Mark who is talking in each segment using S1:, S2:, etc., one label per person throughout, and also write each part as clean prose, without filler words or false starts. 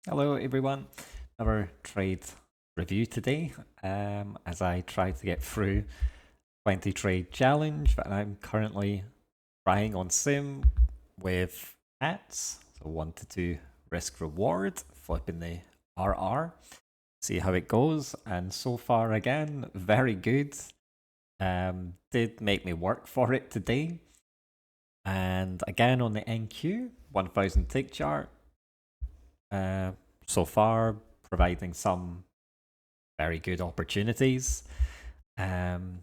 S1: Hello everyone, another trade review today as I try to get through 20 trade challenge that I'm currently trying on sim with PATS, so 1 to 2 risk reward, flipping the RR, see how it goes, and so far again, very good. Did make me work for it today, and again on the NQ 1000 tick chart, uh, so far providing some very good opportunities. Um,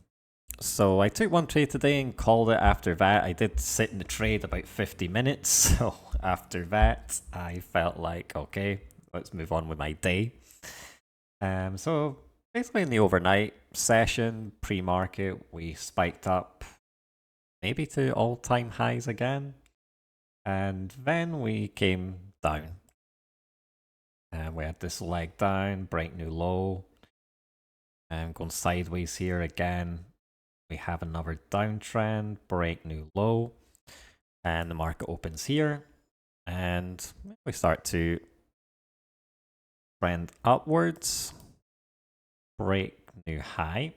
S1: so I took one trade today and called it after that. I did sit in the trade about 50 minutes. So after that, I felt like, okay, let's move on with my day. So basically in the overnight session, pre-market, we spiked up maybe to all-time highs again. And then we came down. And we had this leg down, break new low, going sideways here again. We have another downtrend, break new low, and the market opens here. And we start to trend upwards, break new high,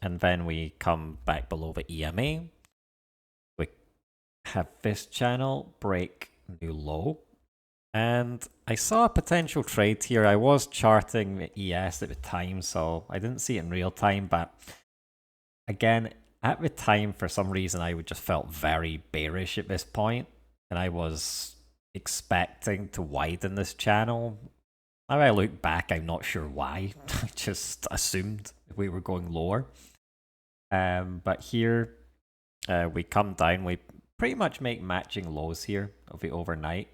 S1: and then we come back below the EMA. We have this channel break new low. And I saw a potential trade here. I was charting the ES at the time, so I didn't see it in real time, but again, at the time, for some reason, I just felt very bearish at this point, and I was expecting to widen this channel. Now I look back, I'm not sure why. I just assumed we were going lower. But here we come down. We pretty much make matching lows here of the overnight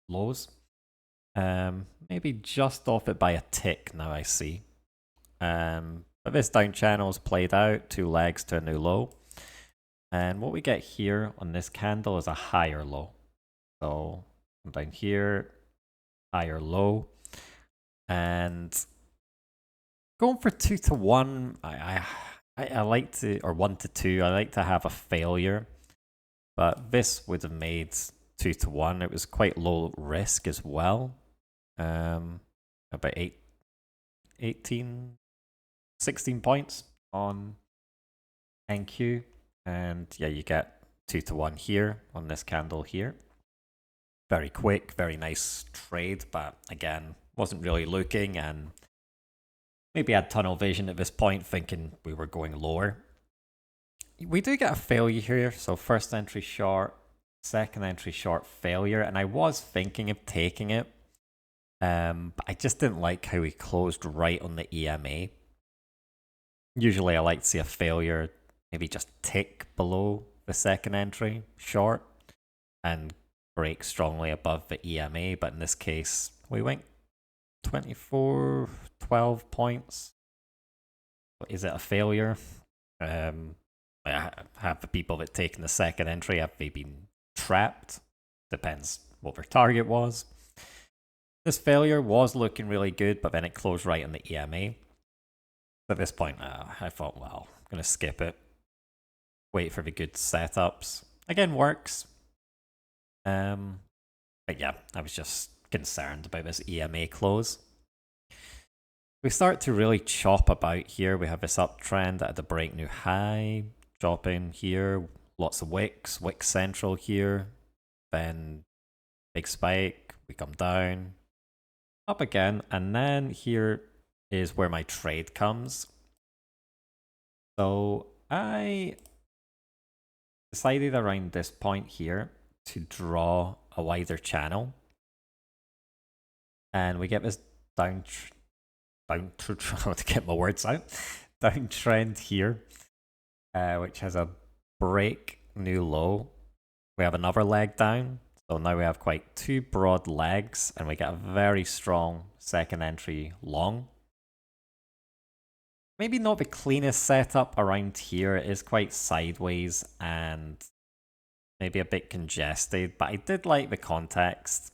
S1: lows. Maybe just off it by a tick now I see. But this down channel is played out, 2 legs to a new low. And what we get here on this candle is a higher low. So come down here, higher low. And going for 2 to 1, I like to, or 1 to 2, I like to have a failure. But this would have made 2 to 1. It was quite low risk as well. About 18, 16 points on NQ. And yeah, you get 2 to 1 here on this candle here. Very quick, very nice trade, but again, wasn't really looking and maybe had tunnel vision at this point, thinking we were going lower. We do get a failure here, so first entry short, second entry short failure, and I was thinking of taking it, but I just didn't like how he closed right on the EMA. Usually I like to see a failure maybe just tick below the second entry short and break strongly above the EMA, but in this case we went 24, 12 points. Is it a failure? Have the people that taken the second entry, have they been trapped? Depends what their target was. This failure was looking really good, but then it closed right on the EMA. At this point, I thought, well, I'm going to skip it. Wait for the good setups. Again, works. But yeah, I was just concerned about this EMA close. We start to really chop about here. We have this uptrend at the break new high, dropping here, lots of wicks, wick central here, then big spike, we come down, up again, and then here is where my trade comes. So I decided around this point here to draw a wider channel, and we get this to get my words out, downtrend here, which has a break new low. We have another leg down, so now we have quite 2 broad legs, and we get a very strong second entry long. Maybe not the cleanest setup around here. It is quite sideways and maybe a bit congested, but I did like the context.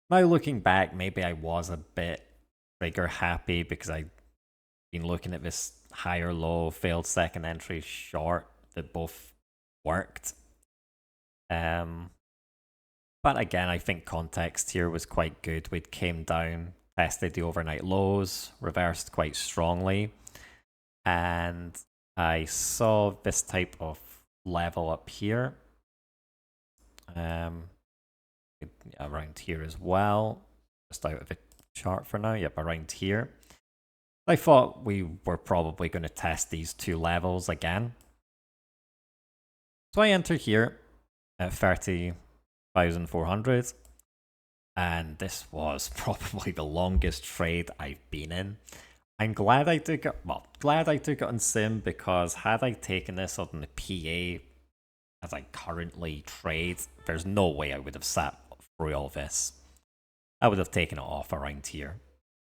S1: Now looking back, maybe I was a bit trigger happy because I'd been looking at this higher low, failed second entry short that both worked. But again, I think context here was quite good. We'd came down, tested the overnight lows, reversed quite strongly, and I saw this type of level up here, around here as well, just out of the chart for now. Yep, around here. I thought we were probably going to test these two levels again. So I enter here at 30,400, and this was probably the longest trade I've been in. I'm glad I took it, on Sim, because had I taken this on the PA as I currently trade, there's no way I would have sat through all this. I would have taken it off around here.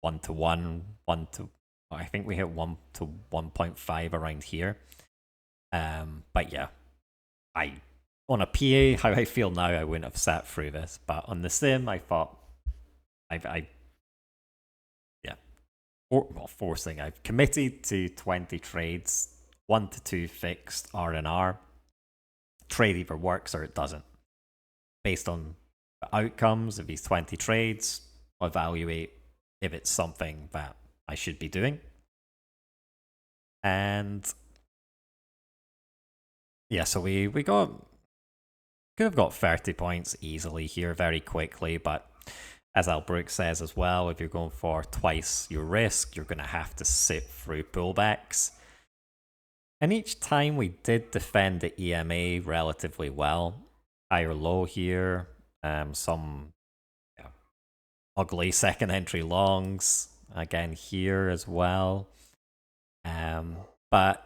S1: 1 to 1, 1 to... I think we hit 1 to 1.5 around here. But yeah, on a PA, how I feel now, I wouldn't have sat through this. But on the Sim, I thought... forcing. I've committed to 20 trades, 1 to 2 fixed R&R. Trade either works or it doesn't. Based on the outcomes of these 20 trades, I'll evaluate if it's something that I should be doing. And yeah, so we could have got 30 points easily here very quickly, but as Albrook says as well, if you're going for twice your risk, you're going to have to sit through pullbacks. And each time we did defend the EMA relatively well. High or low here, some ugly second entry longs, again here as well. But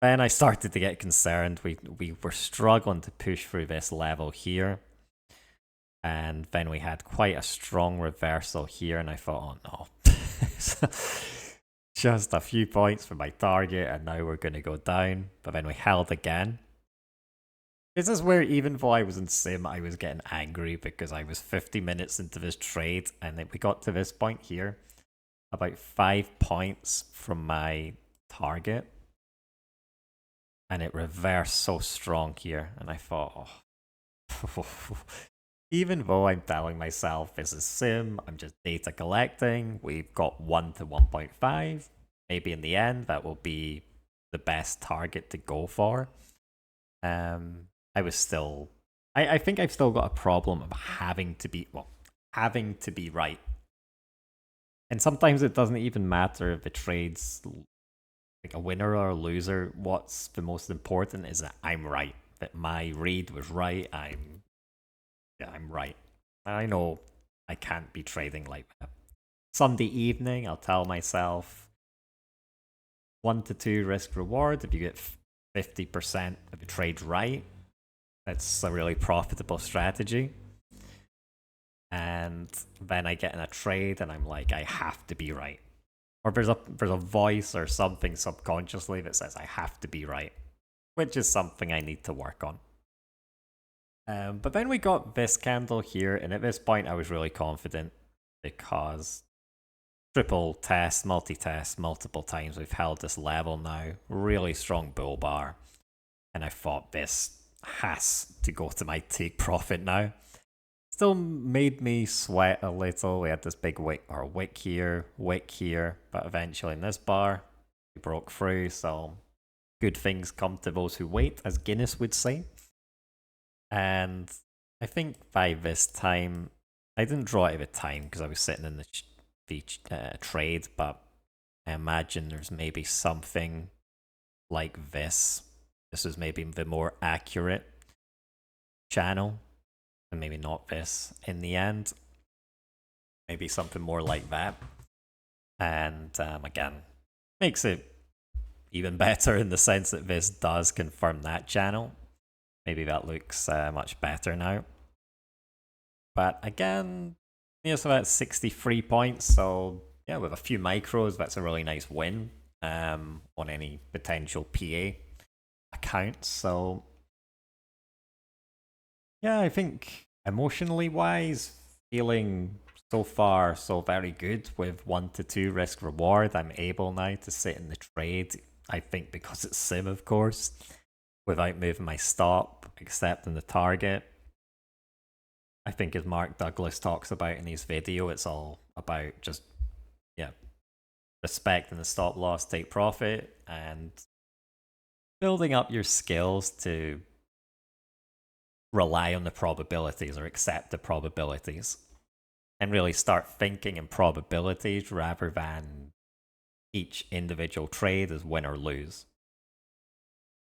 S1: then I started to get concerned. We were struggling to push through this level here. And then we had quite a strong reversal here, and I thought, oh no. Just a few points for my target, and now we're going to go down. But then we held again. This is where, even though I was in Sim, I was getting angry because I was 50 minutes into this trade, and then we got to this point here, about 5 points from my target. And it reversed so strong here, and I thought, oh. Even though I'm telling myself this is Sim, I'm just data collecting, we've got 1 to 1.5. Maybe in the end, that will be the best target to go for. I was still... I think I've still got a problem of having to be right. And sometimes it doesn't even matter if the trade's like a winner or a loser. What's the most important is that I'm right. That my read was right. I'm right. I know I can't be trading like that. Sunday evening, I'll tell myself 1 to 2 risk reward. If you get 50% of the trade right, that's a really profitable strategy. And then I get in a trade and I'm like, I have to be right. Or there's a voice or something subconsciously that says I have to be right, which is something I need to work on. But then we got this candle here, and at this point I was really confident because triple test, multi-test, multiple times we've held this level now. Really strong bull bar. And I thought this has to go to my take profit now. Still made me sweat a little. We had this big wick here, but eventually in this bar, we broke through, so good things come to those who wait, as Guinness would say. And I think by this time, I didn't draw it at the time because I was sitting in the trade, but I imagine there's maybe something like this. This is maybe the more accurate channel. And maybe not this in the end. Maybe something more like that. And again, makes it even better in the sense that this does confirm that channel. Maybe that looks much better now. But again, so that's 63 points. So yeah, with a few micros, that's a really nice win on any potential PA account. So yeah, I think emotionally wise, feeling so far so very good with 1 to 2 risk reward. I'm able now to sit in the trade, I think because it's Sim, of course, without moving my stop, accepting the target. I think as Mark Douglas talks about in his video, it's all about just, yeah, respecting the stop loss, take profit, and building up your skills to rely on the probabilities or accept the probabilities and really start thinking in probabilities rather than each individual trade as win or lose.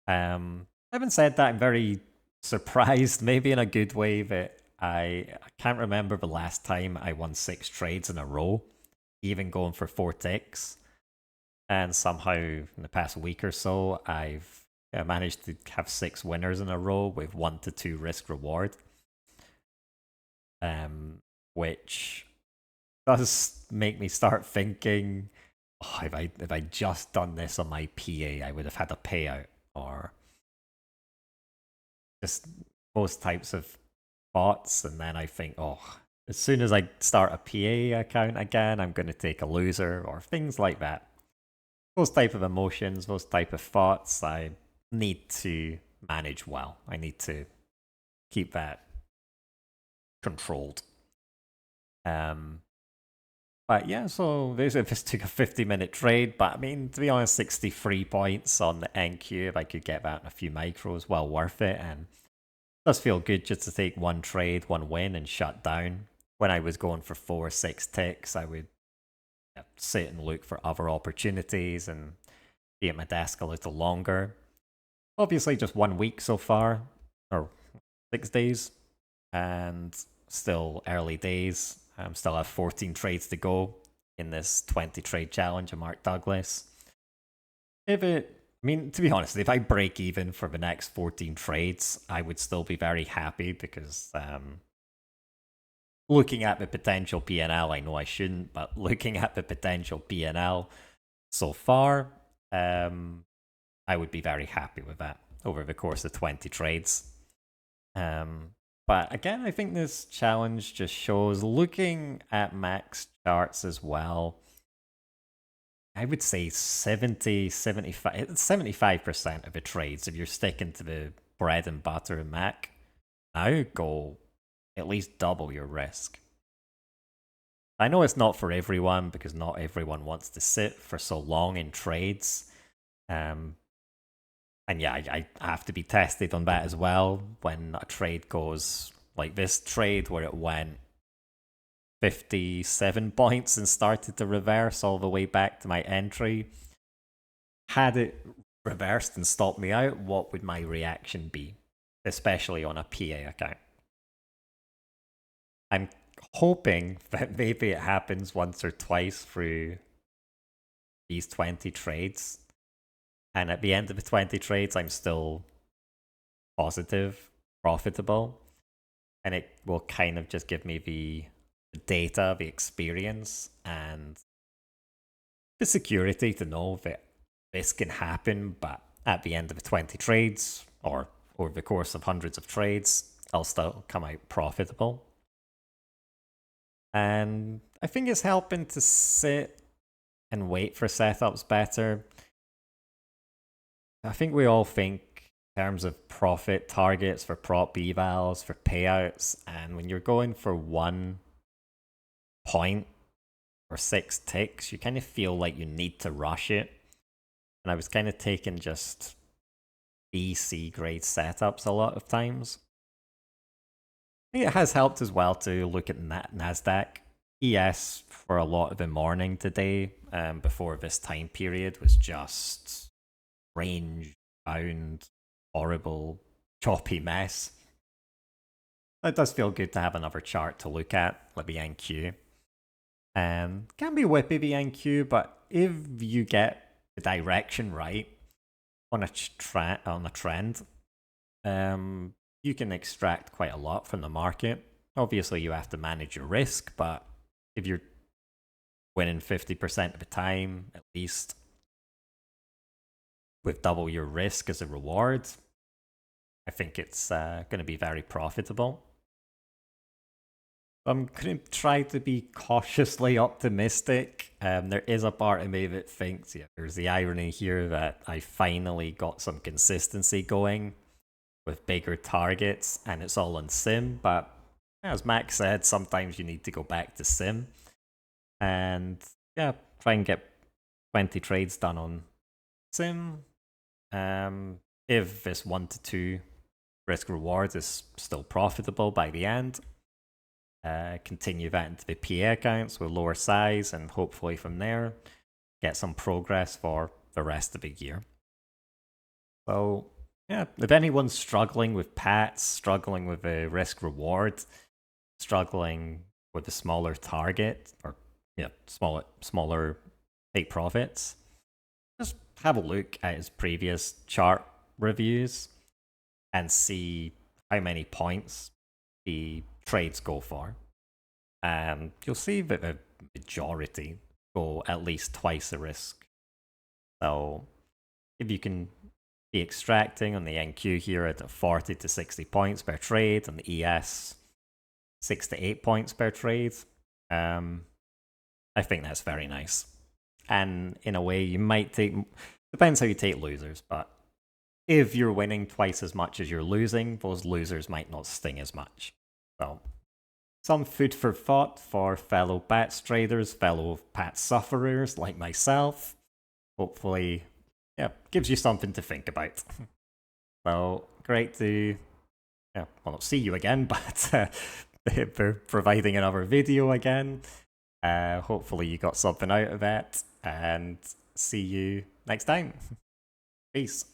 S1: Having said that, I'm very surprised, maybe in a good way, that I can't remember the last time I won 6 trades in a row, even going for 4 ticks. And somehow in the past week or so, I've managed to have 6 winners in a row with 1 to 2 risk reward. Which does make me start thinking, oh, if I just done this on my PA, I would have had a payout, or just those types of thoughts. And then I think, oh, as soon as I start a PA account again, I'm going to take a loser, or things like that. Those type of emotions, those type of thoughts, I need to manage well. I need to keep that controlled. But yeah, so this took a 50-minute trade, but I mean, to be honest, 63 points on the NQ, if I could get that in a few micros, well worth it. And it does feel good just to take one trade, one win, and shut down. When I was going for 4 or 6 ticks, I would sit and look for other opportunities and be at my desk a little longer. Obviously, just 1 week so far, or 6 days, and still early days. Still have 14 trades to go in this 20 trade challenge of Mark Douglas. I mean, to be honest, if I break even for the next 14 trades, I would still be very happy, because looking at the potential P&L, I know I shouldn't, but looking at the potential P&L so far, I would be very happy with that over the course of 20 trades. But again, I think this challenge just shows, looking at max charts as well, I would say 75% of the trades, if you're sticking to the bread and butter of Mac, now go at least double your risk. I know it's not for everyone, because not everyone wants to sit for so long in trades. And yeah, I have to be tested on that as well. When a trade goes like this trade, where it went 57 points and started to reverse all the way back to my entry, had it reversed and stopped me out, what would my reaction be? Especially on a PA account. I'm hoping that maybe it happens once or twice through these 20 trades. And at the end of the 20 trades, I'm still positive, profitable. And it will kind of just give me the data, the experience, and the security to know that this can happen. But at the end of the 20 trades, or over the course of hundreds of trades, I'll still come out profitable. And I think it's helping to sit and wait for setups better. I think we all think in terms of profit targets for prop evals, for payouts, and when you're going for 1 point or 6 ticks, you kind of feel like you need to rush it. And I was kind of taking just B, C grade setups a lot of times. I think it has helped as well to look at NASDAQ. ES for a lot of the morning today, before this time period, was just range bound, horrible, choppy mess. It does feel good to have another chart to look at, like the NQ. Can be whippy, the NQ, but if you get the direction right on a trend, you can extract quite a lot from the market. Obviously, you have to manage your risk, but if you're winning 50% of the time, at least, with double your risk as a reward, I think it's going to be very profitable. I'm going to try to be cautiously optimistic. There is a part of me that thinks, yeah, there's the irony here that I finally got some consistency going with bigger targets, and it's all on sim, but as Max said, sometimes you need to go back to sim and yeah, try and get 20 trades done on sim. If this 1 to 2 risk reward is still profitable by the end, continue that into the PA accounts with lower size, and hopefully from there get some progress for the rest of the year. So yeah, if anyone's struggling with PATS, struggling with a risk reward, struggling with a smaller target, or yeah, smaller take profits, just have a look at his previous chart reviews and see how many points the trades go for. And you'll see that the majority go at least twice the risk. So if you can be extracting on the NQ here at 40 to 60 points per trade, on the ES 6 to 8 points per trade, I think that's very nice. And in a way, you might take, depends how you take losers, but if you're winning twice as much as you're losing, those losers might not sting as much. So, some food for thought for fellow PATS traders, fellow PATS sufferers like myself. Hopefully, yeah, gives you something to think about. So, great to, yeah, well, not see you again, but for providing another video again. Hopefully you got something out of that, and see you next time. Peace.